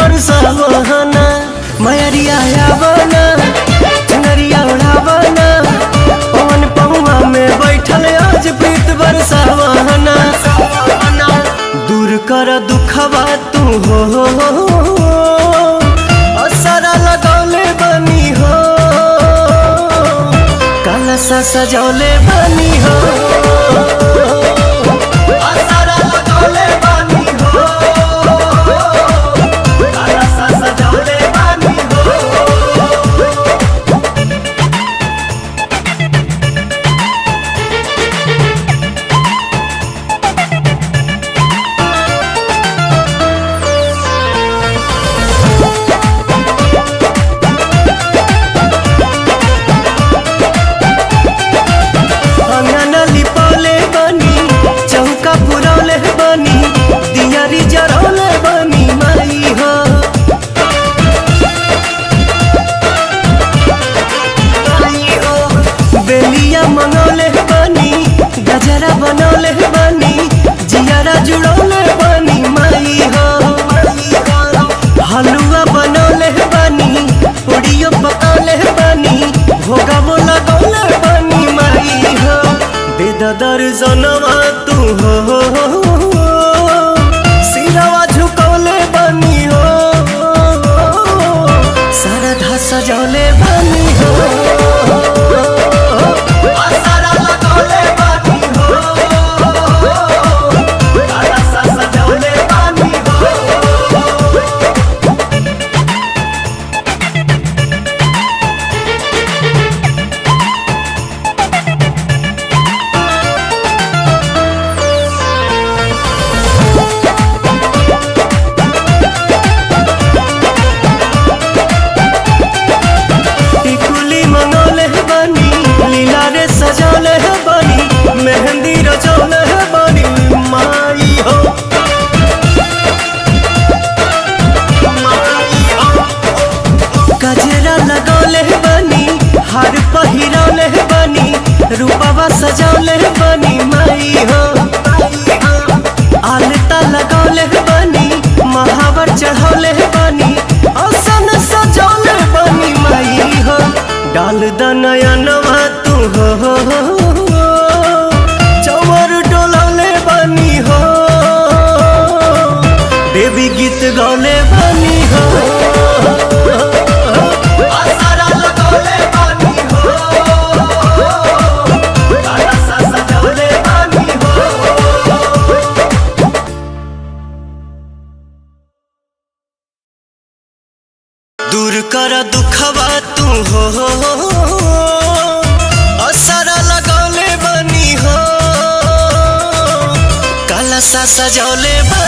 बरसावना मयरिया आवना चुनरिया उड़ावना पवन पहुआ में बैठल आज प्रीत बरसावना दूर कर दुखवा तू हो असरा लगौले बनी हो कलसा सजौले बनी हो असरा लगौले बनी हो कलसा सजौले बनी हो। बेलिया मंगौले बनी गजरा बनौले बनी जियारा जुड़ौले बनी माई हो हलुआ बनौले बनी पूड़ियो पकौले बनी भोगवो लगौले बनी माई हो बेद दर्जनवा तू हो सिरवा झुकौले बनी हो सरधा सजौले बनी हो सजौले बनी मेहंदी रचौले बनी माई हो गजरा लगौले बनी हार पहिरौले बनी रूपवा सजौले बनी माई हो आलता लगौले बनी महावर चढ़ौले बनी आसन सजौले बनी माई हो डाल दनयनवा तू हो चवर डोलौले बनी हो बेबी गीत गौले बनी हो असरा लगौले बनी हो कलसा सजौले बनी हो। दूर कर दुखवा तू हो असरा लगौले बनी हो कलसा सजौले बनी।